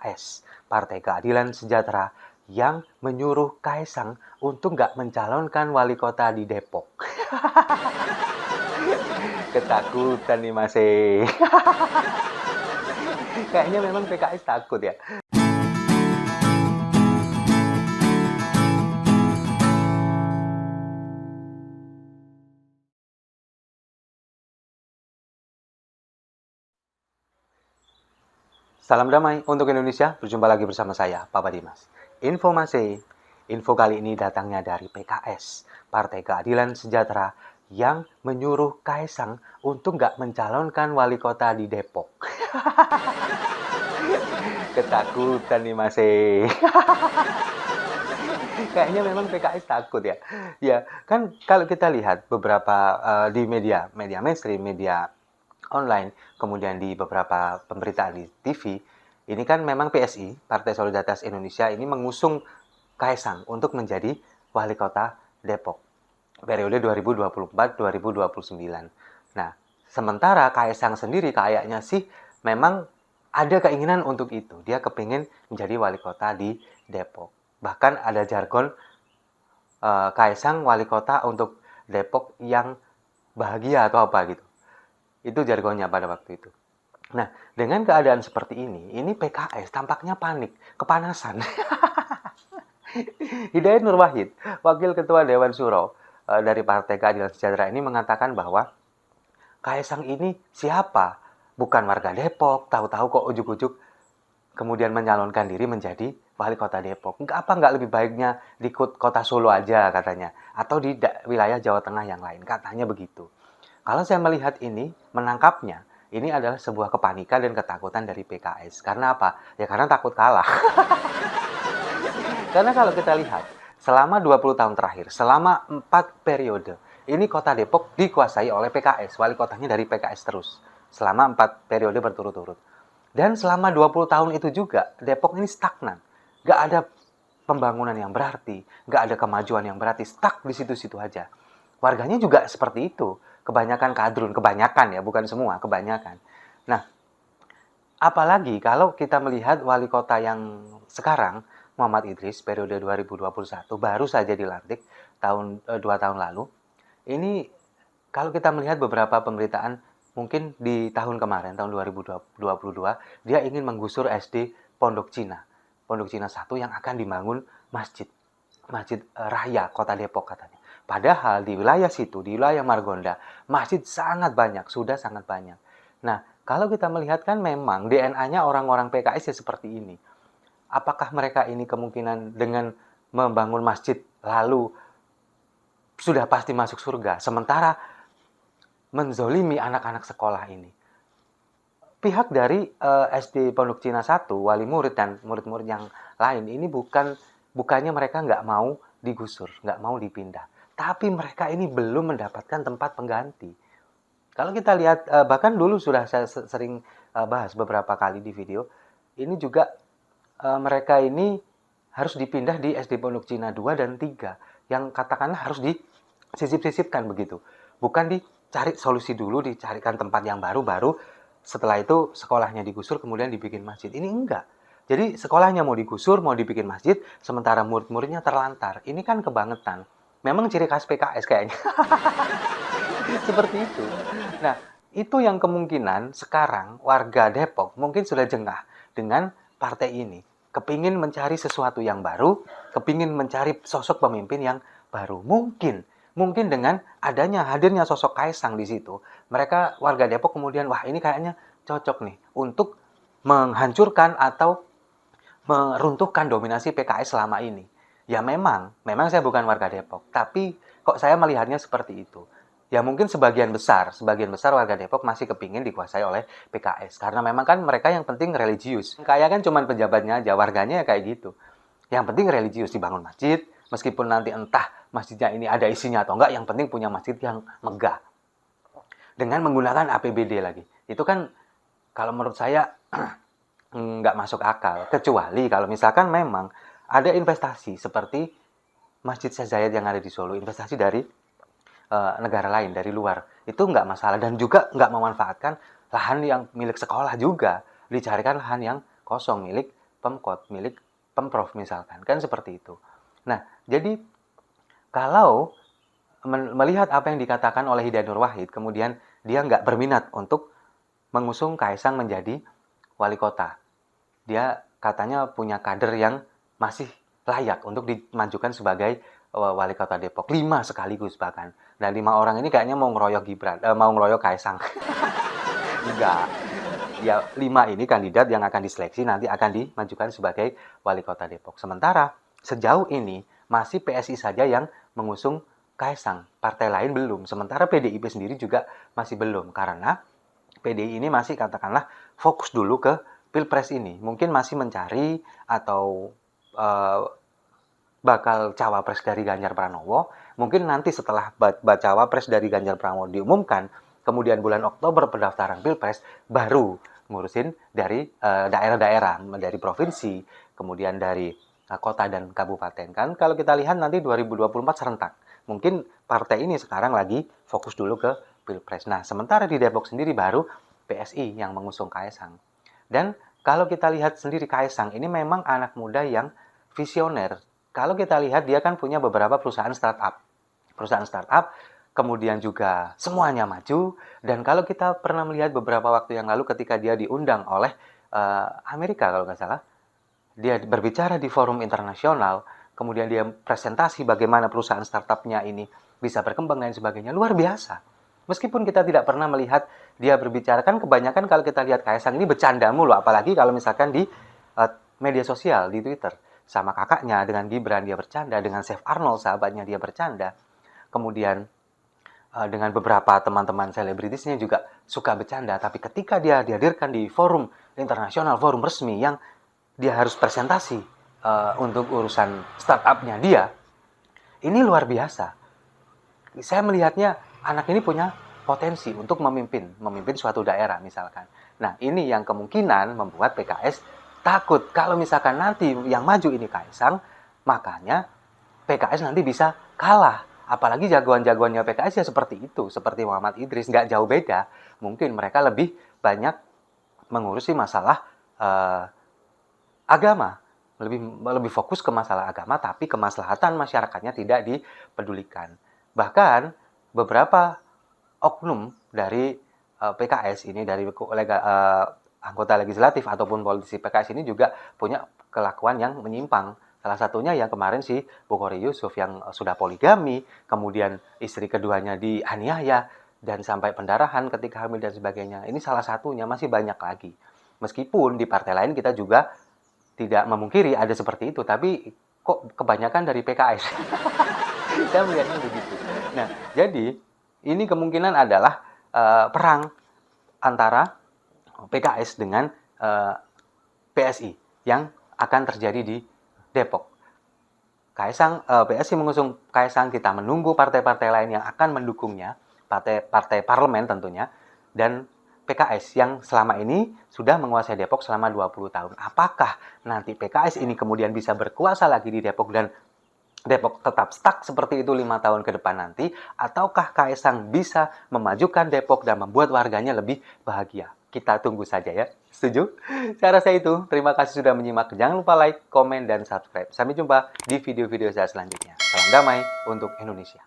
PKS, Partai Keadilan Sejahtera, yang menyuruh Kaisang untuk nggak mencalonkan wali kota di Depok. Ketakutan nih Mas. Kayaknya memang PKS takut ya. Salam damai untuk Indonesia, berjumpa lagi bersama saya, Papa Dimas. Info kali ini datangnya dari PKS, Partai Keadilan Sejahtera, yang menyuruh Kaisang untuk nggak mencalonkan wali kota di Depok. Ketakutan nih Mas. Kayaknya memang PKS takut ya. Ya, kan kalau kita lihat beberapa di media mainstream, media online, kemudian di beberapa pemberitaan di TV, ini kan memang PSI, Partai Solidaritas Indonesia, ini mengusung Kaisang untuk menjadi wali kota Depok periode 2024-2029. Nah, sementara Kaisang sendiri kayaknya sih memang ada keinginan untuk itu. Dia kepingin menjadi wali kota di Depok. Bahkan ada jargon Kaisang wali kota untuk Depok yang bahagia atau apa gitu. Itu jargonnya pada waktu itu. Nah, dengan keadaan seperti ini PKS tampaknya panik, kepanasan. Hidayat Nur Wahid, Wakil Ketua Dewan Suro dari Partai Keadilan Sejahtera ini mengatakan bahwa Kaisang ini siapa? Bukan warga Depok, tahu-tahu kok ujuk-ujuk kemudian menyalonkan diri menjadi wali kota Depok. Nggak lebih baiknya di kota Solo aja katanya, atau di wilayah Jawa Tengah yang lain, katanya begitu. Kalau saya melihat ini, menangkapnya, ini adalah sebuah kepanikan dan ketakutan dari PKS. Karena apa? Ya karena takut kalah. Karena kalau kita lihat, selama 20 tahun terakhir, selama 4 periode, ini kota Depok dikuasai oleh PKS. Wali kotanya dari PKS terus. Selama 4 periode berturut-turut. Dan selama 20 tahun itu juga, Depok ini stagnan. Nggak ada pembangunan yang berarti, nggak ada kemajuan yang berarti, stuck di situ-situ aja. Warganya juga seperti itu. Kebanyakan kadrun, kebanyakan ya, bukan semua, kebanyakan. Nah, apalagi kalau kita melihat wali kota yang sekarang, Muhammad Idris, periode 2021, baru saja dilantik 2 tahun lalu. Ini kalau kita melihat beberapa pemberitaan, mungkin di tahun kemarin, tahun 2022, dia ingin menggusur SD Pondok Cina. Pondok Cina 1 yang akan dibangun masjid. Masjid Raya Kota Depok katanya. Padahal di wilayah situ, di wilayah Margonda, masjid sangat banyak, sudah sangat banyak. Nah, kalau kita melihat kan memang DNA-nya orang-orang PKS ya seperti ini. Apakah mereka ini kemungkinan dengan membangun masjid lalu sudah pasti masuk surga, sementara menzolimi anak-anak sekolah ini? Pihak dari SD Pondok Cina 1, wali murid dan murid-murid yang lain, ini bukannya mereka nggak mau digusur, nggak mau dipindah. Tapi mereka ini belum mendapatkan tempat pengganti. Kalau kita lihat, bahkan dulu sudah saya sering bahas beberapa kali di video, ini juga mereka ini harus dipindah di SD Pondok Cina 2 dan 3, yang katakanlah harus disisip-sisipkan begitu. Bukan dicari solusi dulu, dicarikan tempat yang baru, setelah itu sekolahnya digusur, kemudian dibikin masjid. Ini enggak. Jadi sekolahnya mau digusur, mau dibikin masjid, sementara murid-muridnya terlantar. Ini kan kebangetan. Memang ciri khas PKS kayaknya. Seperti itu. Nah, itu yang kemungkinan sekarang warga Depok mungkin sudah jengah dengan partai ini. Kepingin mencari sesuatu yang baru, kepingin mencari sosok pemimpin yang baru. Mungkin dengan hadirnya sosok Kaisang di situ, mereka warga Depok kemudian, wah ini kayaknya cocok nih untuk menghancurkan atau meruntuhkan dominasi PKS selama ini. Ya memang saya bukan warga Depok, tapi kok saya melihatnya seperti itu. Ya mungkin sebagian besar warga Depok masih kepingin dikuasai oleh PKS. Karena memang kan mereka yang penting religius. Kayak kan cuma pejabatnya aja, warganya ya kayak gitu. Yang penting religius, dibangun masjid, meskipun nanti entah masjidnya ini ada isinya atau enggak, yang penting punya masjid yang megah. Dengan menggunakan APBD lagi. Itu kan kalau menurut saya nggak masuk akal. Kecuali kalau misalkan memang ada investasi seperti Masjid Syekh Zayed yang ada di Solo, investasi dari negara lain, dari luar. Itu nggak masalah. Dan juga nggak memanfaatkan lahan yang milik sekolah juga. Dicarikan lahan yang kosong milik Pemkot, milik Pemprov misalkan, kan seperti itu. Nah, jadi kalau melihat apa yang dikatakan oleh Hidayat Nur Wahid, kemudian dia nggak berminat untuk mengusung Kaisang menjadi wali kota. Dia katanya punya kader yang masih layak untuk dimajukan sebagai wali kota Depok. 5 sekaligus bahkan. Dan 5 orang ini kayaknya mau ngeroyok mau ngeroyok Kaisang. Enggak. Ya, 5 ini kandidat yang akan diseleksi nanti akan dimajukan sebagai wali kota Depok. Sementara sejauh ini masih PSI saja yang mengusung Kaisang. Partai lain belum. Sementara PDIP sendiri juga masih belum. Karena PDI ini masih katakanlah fokus dulu ke Pilpres ini. Mungkin masih mencari atau bakal cawapres dari Ganjar Pranowo. Mungkin nanti setelah cawapres dari Ganjar Pranowo diumumkan, kemudian bulan Oktober pendaftaran Pilpres, baru ngurusin dari daerah-daerah, dari provinsi, kemudian dari kota dan kabupaten. Kan kalau kita lihat nanti 2024 serentak. Mungkin partai ini sekarang lagi fokus dulu ke Pilpres. Nah, sementara di Depok sendiri baru PSI yang mengusung Kaisang. Dan kalau kita lihat sendiri Kaisang ini memang anak muda yang visioner. Kalau kita lihat dia kan punya beberapa perusahaan startup. Perusahaan startup, kemudian juga semuanya maju. Dan kalau kita pernah melihat beberapa waktu yang lalu ketika dia diundang oleh Amerika kalau nggak salah, dia berbicara di forum internasional, kemudian dia presentasi bagaimana perusahaan startupnya ini bisa berkembang dan sebagainya, luar biasa. Meskipun kita tidak pernah melihat dia berbicara, kan kebanyakan kalau kita lihat Kaisang ini bercanda mulu, apalagi kalau misalkan di media sosial, di Twitter. Sama kakaknya, dengan Gibran dia bercanda, dengan Chef Arnold sahabatnya dia bercanda. Kemudian dengan beberapa teman-teman selebritisnya juga suka bercanda, tapi ketika dia dihadirkan di forum internasional, forum resmi yang dia harus presentasi untuk urusan startupnya dia, ini luar biasa. Saya melihatnya anak ini punya potensi untuk memimpin suatu daerah misalkan. Nah, ini yang kemungkinan membuat PKS takut kalau misalkan nanti yang maju ini Kaisang, makanya PKS nanti bisa kalah. Apalagi jagoan-jagoannya PKS ya seperti itu, seperti Muhammad Idris, nggak jauh beda. Mungkin mereka lebih banyak mengurusi masalah agama, lebih fokus ke masalah agama, tapi kemaslahatan masyarakatnya tidak dipedulikan. Bahkan beberapa oknum dari PKS ini, dari anggota legislatif ataupun politisi PKS ini juga punya kelakuan yang menyimpang. Salah satunya yang kemarin si Bukhari Yusuf yang sudah poligami, kemudian istri keduanya dianiaya dan sampai pendarahan ketika hamil dan sebagainya. Ini salah satunya, masih banyak lagi. Meskipun di partai lain kita juga tidak memungkiri ada seperti itu, tapi kok kebanyakan dari PKS. Saya melihatnya begitu. Nah, jadi ini kemungkinan adalah perang antara PKS dengan PSI yang akan terjadi di Depok. PSI mengusung Kaisang, kita menunggu partai-partai lain yang akan mendukungnya, partai parlemen tentunya, dan PKS yang selama ini sudah menguasai Depok selama 20 tahun. Apakah nanti PKS ini kemudian bisa berkuasa lagi di Depok dan Depok tetap stuck seperti itu 5 tahun ke depan nanti, ataukah Kaisang bisa memajukan Depok dan membuat warganya lebih bahagia? Kita tunggu saja ya. Setuju? Saya rasa itu. Terima kasih sudah menyimak. Jangan lupa like, komen, dan subscribe. Sampai jumpa di video-video saya selanjutnya. Salam damai untuk Indonesia.